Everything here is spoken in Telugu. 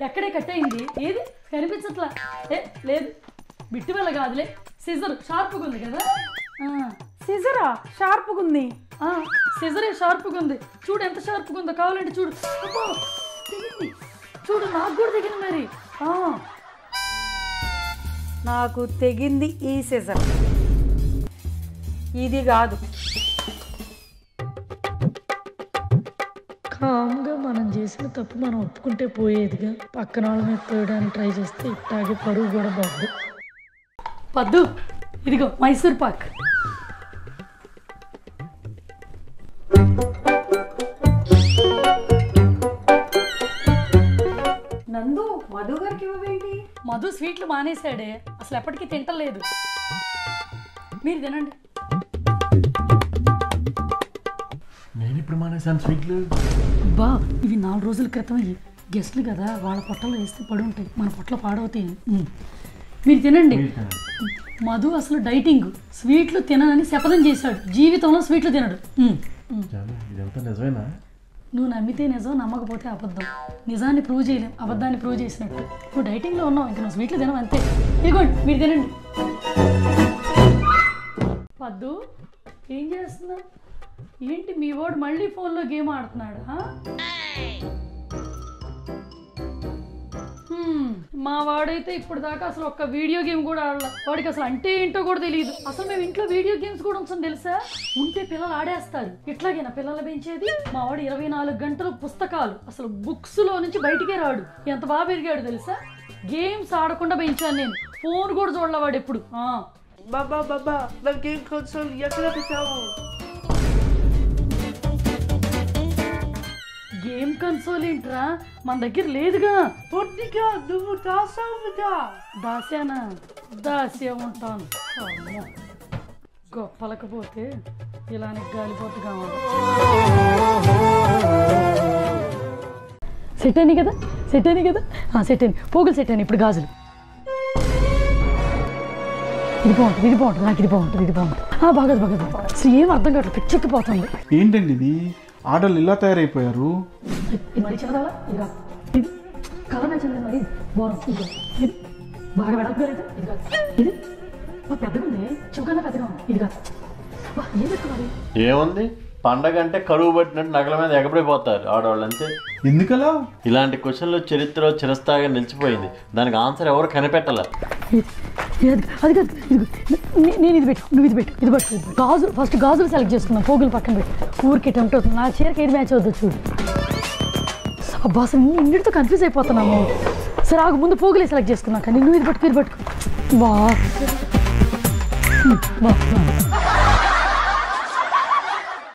ఎక్కడే కట్ అయింది? ఏది కనిపించట్లా? లేదు బిట్టు వల్ల కాదులే, సిజర్ షార్ప్గా ఉంది కదా. సిజరా షార్ప్గా ఉంది? సిజరే షార్ప్గా ఉంది. చూడు ఎంత షార్ప్గా ఉందో, కావాలంటే చూడు. తెగింది చూడు, నాకు కూడా తెగింది మరి. నాకు తెగింది ఈ సిజర్, ఇది కాదు. కామ్గా మనం చేసిన తప్పు మనం ఒప్పుకుంటే పోయేదిగా. పక్కన వాళ్ళ మీద తోయడానికి ట్రై చేస్తే ఇట్టాగే పరువు కూడా బాగుంది. పద్దు, ఇదిగో మైసూర్ పాక్. నందు, మధు గారికి ఇవ్వేంటి? మధు స్వీట్లు మానేశాడే, అసలు ఎప్పటికీ తింటలేదు. మీరు తినండి. నేను ఇప్పుడు మానేసాను స్వీట్లు. అబ్బా, ఇవి 4 రోజుల క్రితం గెస్ట్లు కదా, వాళ్ళ పొట్టలో వేస్తే పడి ఉంటాయి, మన పొట్టలో పాడవుతాయి. మీరు తినండి. మధు అసలు డైటింగ్, స్వీట్లు తిననని శపథం చేశాడు. జీవితంలో స్వీట్లు తినడు. ఇదంతా నిజమేనా? నువ్వు నమ్మితే నిజం, నమ్మకపోతే అబద్ధం. నిజాన్ని ప్రూవ్ చేయలేం, అబద్ధాన్ని ప్రూవ్ చేసినట్టు. నువ్వు డైటింగ్లో ఉన్నావు, ఇంక నువ్వు స్వీట్లు తినవు అంతే. ఇదిగోండి మీరు తినండి. పద్దు, ఏం చేస్తున్నావు? ఏంటి మీ వాడు మళ్ళీ ఫోన్లో గేమ్ ఆడుతున్నాడు? మా వాడైతే ఇప్పుడు దాకా అసలు ఒక్క వీడియో గేమ్ కూడా ఆడలా. వాడికి అసలు అంటే ఏంటో కూడా తెలియదు. అసలు మేము ఇంట్లో వీడియో గేమ్స్ కూడా ఉంచం తెలుసా? ఉంటే పిల్లలు ఆడేస్తారు. ఇట్లాగేనా పిల్లలు పెంచేది? మా వాడు 24 గంటలు పుస్తకాలు, అసలు బుక్స్ లో నుంచి బయటికే రాడు. ఎంత బాగా పెరిగాడు తెలుసా? గేమ్స్ ఆడకుండా పెంచాను నేను. ఫోన్ కూడా చూడలే వాడు ఎప్పుడు. బాబా బాబా, నా గేమ్ కన్సోల్ ఎక్కడ పెట్టావు? గేమ్ కన్సోల్ ఏంట్రా, మన దగ్గర లేదుగా. పొట్టిగా నువ్వు దాసావుగా. దాసానా? దాసే ఉంటాను. గొప్పలకపోతే ఇలానే గాలిపోతు కావాలి. సెట్ అని కదా, సెట్ అని కదా, సెట్ అని. పోగులు సెట్ అని. ఇప్పుడు గాజులు. ఇది బాగుంటుంది, ఇది బాగుంటుంది, నాకు ఇది బాగుంటుంది, ఇది బాగుంటుంది. బాగోదు బాగోదు, అసలు ఏం అర్థం కావట్లేదు, పిచ్చెక్కిపోతుంది. ఏంటండి ఇది? ఆటలు ఇలా తయారైపోయారు. మరి చదవాలా? ఇది కలర్ నచ్చింది మరి బాగుంది. ఇది బాగా వెడకపోలేదు. ఇది కాదు, ఇది పెద్దగా ఉంది, చుక్కగా పెద్దగా ఉంది. ఇది కాదు, ఏం పెట్టుకోవాలి? ఏముంది, పండగ అంటే కరువు పట్టినట్టు నగల మీద ఎగబడిపోతారు ఆడవాళ్ళు అంతే. ఎందుకలా? ఇలాంటి క్వశ్చన్లు చరిత్రలో చిరస్థాయిగా నిలిచిపోయింది. దానికి ఆన్సర్ ఎవరు కనిపెట్టాల. అది కాదు, నేను ఇది పెట్టు, నువ్వు ఇది పెట్టు, ఇది పట్టు. గాజులు ఫస్ట్ గాజులు సెలెక్ట్ చేసుకున్నాం, పోగులు పక్కన పెట్టు. ఊరికి టెంప్ట్ అవుతుంది. నా చీరకి ఏది మ్యాచ్ అవుతుందో చూడు. అబ్బా అసలు ఇన్నిటితో కన్ఫ్యూజ్ అయిపోతున్నాము. సరే ఆగు, ముందు పోగులే సెలెక్ట్ చేసుకున్నాక నువ్వు ఇది పట్టుకు, ఇది పట్టుకు. బా